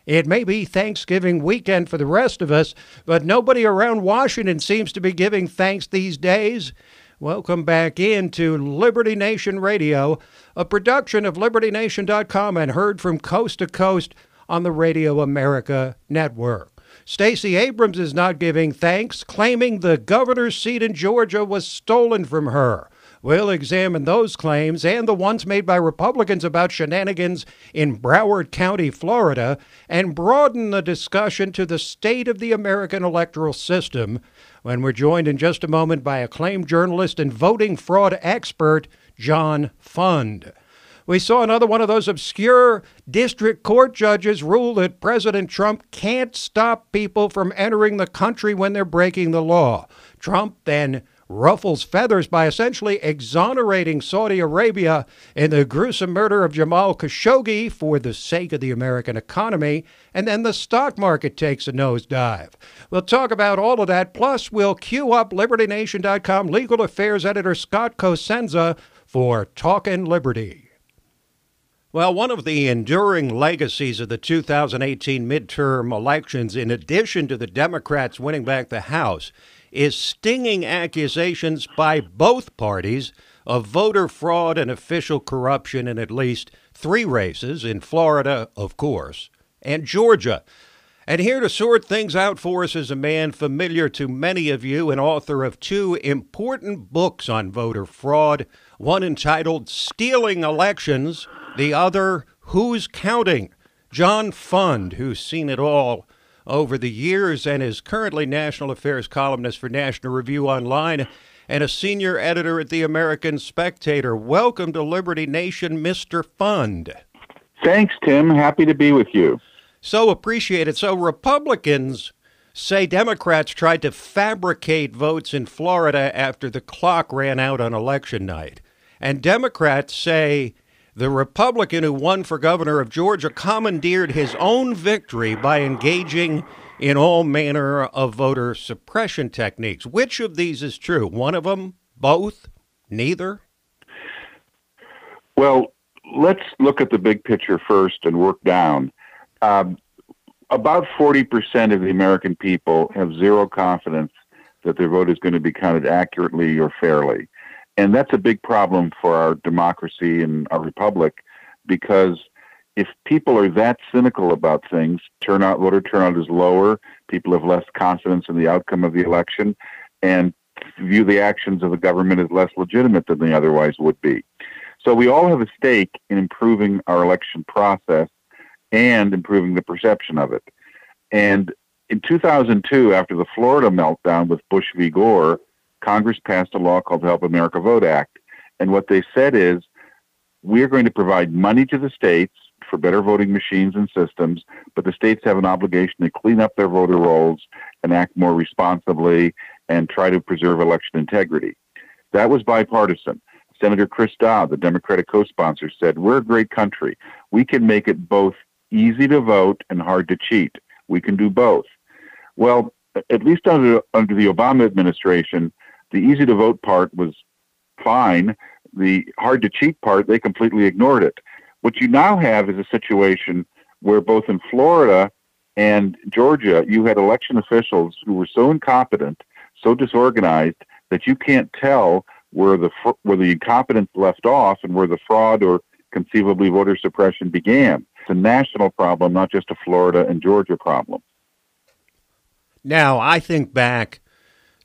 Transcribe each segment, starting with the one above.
It may be Thanksgiving weekend for the rest of us, but nobody around Washington seems to be giving thanks these days. Welcome back into Liberty Nation Radio, a production of LibertyNation.com and heard from coast to coast on the Radio America Network. Stacey Abrams is not giving thanks, claiming the governor's seat in Georgia was stolen from her. We'll examine those claims and the ones made by Republicans about shenanigans in Broward County, Florida, and broaden the discussion to the state of the American electoral system when we're joined in just a moment by acclaimed journalist and voting fraud expert, John Fund. We saw another one of those obscure district court judges rule that President Trump can't stop people from entering the country when they're breaking the law. Trump then ruffles feathers by essentially exonerating Saudi Arabia in the gruesome murder of Jamal Khashoggi for the sake of the American economy, and then the stock market takes a nosedive. We'll talk about all of that, plus we'll cue up LibertyNation.com legal affairs editor Scott Cosenza for Talkin' Liberty. Well, one of the enduring legacies of the 2018 midterm elections, in addition to the Democrats winning back the House, is stinging accusations by both parties of voter fraud and official corruption in at least 3 races, in Florida, of course, and Georgia. And here to sort things out for us is a man familiar to many of you and author of 2 important books on voter fraud, one entitled Stealing Elections, the other Who's Counting? John Fund, who's seen it all over the years and is currently national affairs columnist for National Review Online and a senior editor at the American Spectator. Welcome to Liberty Nation, Mr. Fund. Thanks, Tim. Happy to be with you. So appreciated. So Republicans say Democrats tried to fabricate votes in Florida after the clock ran out on election night. And Democrats say the Republican who won for governor of Georgia commandeered his own victory by engaging in all manner of voter suppression techniques. Which of these is true? One of them? Both? Neither? Well, let's look at the big picture first and work down. About 40% of the American people have zero confidence that their vote is going to be counted accurately or fairly. And that's a big problem for our democracy and our republic, because if people are that cynical about things, voter turnout is lower, people have less confidence in the outcome of the election, and view the actions of the government as less legitimate than they otherwise would be. So we all have a stake in improving our election process and improving the perception of it. And in 2002, after the Florida meltdown with Bush v. Gore, Congress passed a law called the Help America Vote Act. And what they said is, we're going to provide money to the states for better voting machines and systems, but the states have an obligation to clean up their voter rolls and act more responsibly and try to preserve election integrity. That was bipartisan. Senator Chris Dodd, the Democratic co-sponsor, said, we're a great country. We can make it both easy to vote and hard to cheat. We can do both. Well, at least under the Obama administration, the easy to vote part was fine. The hard to cheat part, they completely ignored it. What you now have is a situation where both in Florida and Georgia, you had election officials who were so incompetent, so disorganized, that you can't tell where the incompetence left off and where the fraud or conceivably voter suppression began. It's a national problem, not just a Florida and Georgia problem. Now, I think back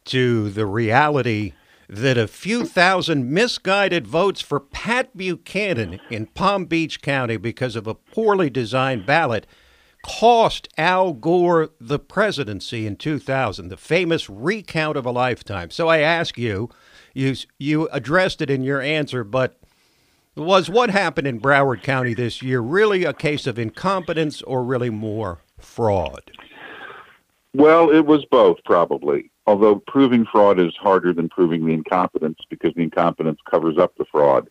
to the reality that a few thousand misguided votes for Pat Buchanan in Palm Beach County because of a poorly designed ballot cost Al Gore the presidency in 2000, the famous recount of a lifetime. So I ask you, you addressed it in your answer, but was what happened in Broward County this year really a case of incompetence or really more fraud? Well, it was both, probably. Although proving fraud is harder than proving the incompetence, because the incompetence covers up the fraud.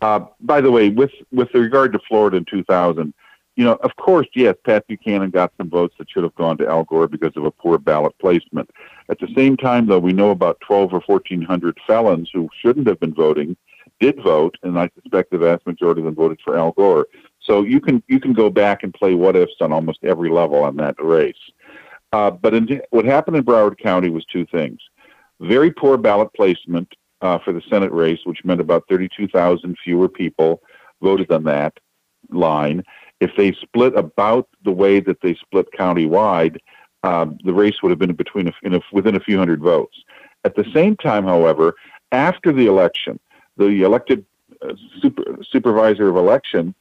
By the way, with regard to Florida in 2000, of course, yes, Pat Buchanan got some votes that should have gone to Al Gore because of a poor ballot placement. At the same time, though, we know about 12 or 1,400 felons who shouldn't have been voting did vote, and I suspect the vast majority of them voted for Al Gore. So you can go back and play what ifs on almost every level on that race. But what happened in Broward County was two things: very poor ballot placement for the Senate race, which meant about 32,000 fewer people voted on that line. If they split about the way that they split countywide, the race would have been within a few hundred votes. At the same time, however, after the election, the elected supervisor of election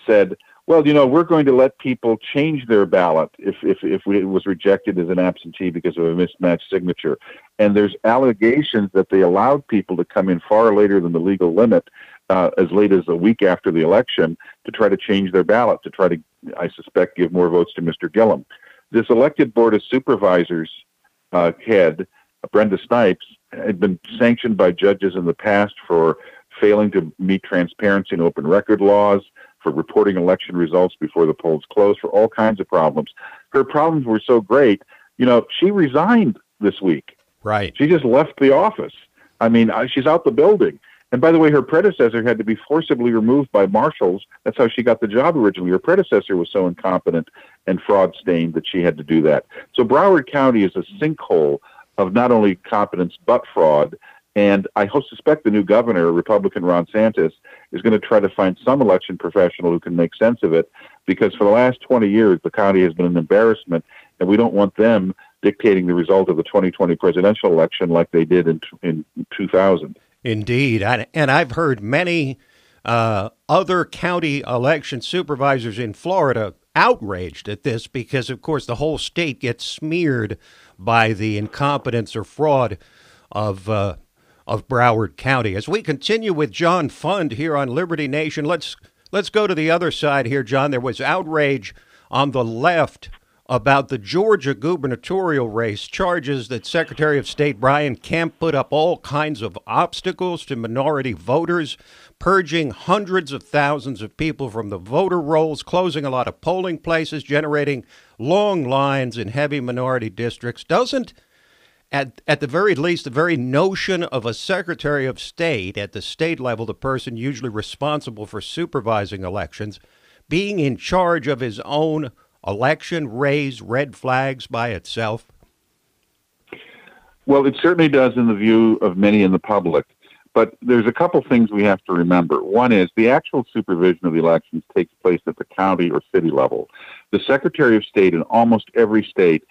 said, well, we're going to let people change their ballot if it was rejected as an absentee because of a mismatched signature. And there's allegations that they allowed people to come in far later than the legal limit, as late as a week after the election, to try to change their ballot, to try to, I suspect, give more votes to Mr. Gillum. This elected Board of Supervisors head, Brenda Snipes, had been sanctioned by judges in the past for failing to meet transparency and open record laws, for reporting election results before the polls closed, for all kinds of problems. Her problems were so great, she resigned this week. Right. She just left the office. I mean, she's out the building. And by the way, her predecessor had to be forcibly removed by marshals. That's how she got the job originally. Her predecessor was so incompetent and fraud-stained that she had to do that. So Broward County is a sinkhole of not only competence but fraud. And I suspect the new governor, Republican Ron DeSantis, is going to try to find some election professional who can make sense of it, because for the last 20 years, the county has been an embarrassment, and we don't want them dictating the result of the 2020 presidential election like they did in 2000. Indeed. And I've heard many other county election supervisors in Florida outraged at this because, of course, the whole state gets smeared by the incompetence or fraud of Broward County. As we continue with John Fund here on Liberty Nation, let's go to the other side here, John. There was outrage on the left about the Georgia gubernatorial race, charges that Secretary of State Brian Kemp put up all kinds of obstacles to minority voters, purging hundreds of thousands of people from the voter rolls, closing a lot of polling places, generating long lines in heavy minority districts. Doesn't, at the very least, the very notion of a Secretary of State at the state level, the person usually responsible for supervising elections, being in charge of his own election raise red flags by itself? Well, it certainly does in the view of many in the public. But there's a couple things we have to remember. One is the actual supervision of the elections takes place at the county or city level. The Secretary of State in almost every state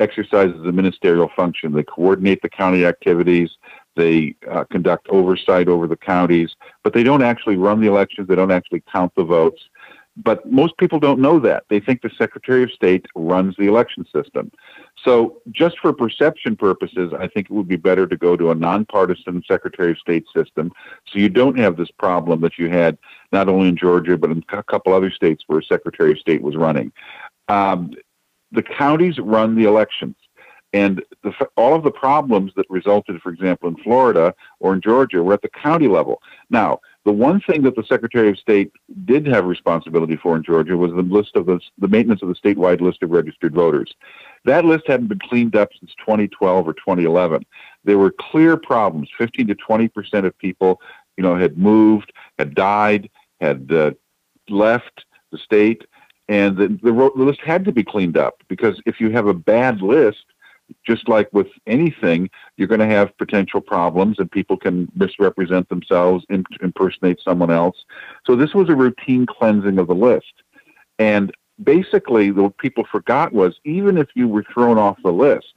exercises a ministerial function. They coordinate the county activities. They conduct oversight over the counties, but they don't actually run the elections. They don't actually count the votes. But most people don't know that. They think the Secretary of State runs the election system. So just for perception purposes, I think it would be better to go to a nonpartisan Secretary of State system, so you don't have this problem that you had not only in Georgia but in a couple other states where Secretary of State was running. The counties run the elections. And all of the problems that resulted, for example, in Florida or in Georgia were at the county level. Now, the one thing that the Secretary of State did have responsibility for in Georgia was the list of the maintenance of the statewide list of registered voters. That list hadn't been cleaned up since 2012 or 2011. There were clear problems. 15 to 20% of people, had moved, had died, had left the state, and the list had to be cleaned up, because if you have a bad list, just like with anything, you're going to have potential problems, and people can misrepresent themselves, impersonate someone else. So this was a routine cleansing of the list. And basically, what people forgot was, even if you were thrown off the list,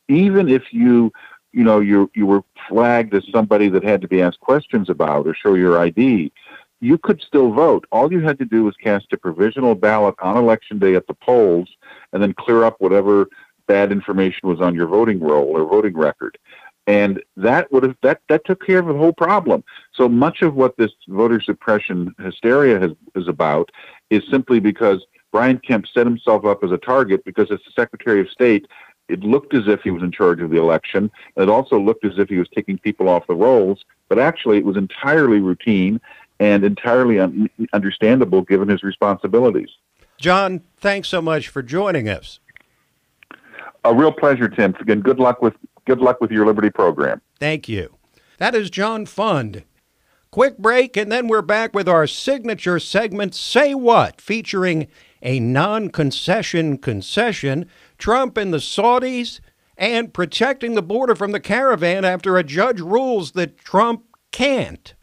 even if you were flagged as somebody that had to be asked questions about or show your ID, you could still vote. All you had to do was cast a provisional ballot on Election Day at the polls, and then clear up whatever bad information was on your voting roll or voting record. And that took care of the whole problem. So much of what this voter suppression hysteria is about is simply because Brian Kemp set himself up as a target, because as the Secretary of State, it looked as if he was in charge of the election. It also looked as if he was taking people off the rolls, but actually it was entirely routine and entirely understandable given his responsibilities. John, thanks so much for joining us. A real pleasure, Tim. Again, good luck with your Liberty program. Thank you. That is John Fund, Quick break, and then we're back with our signature segment, Say What, featuring a non-concession concession, Trump and the Saudis, and protecting the border from the caravan after a judge rules that Trump can't.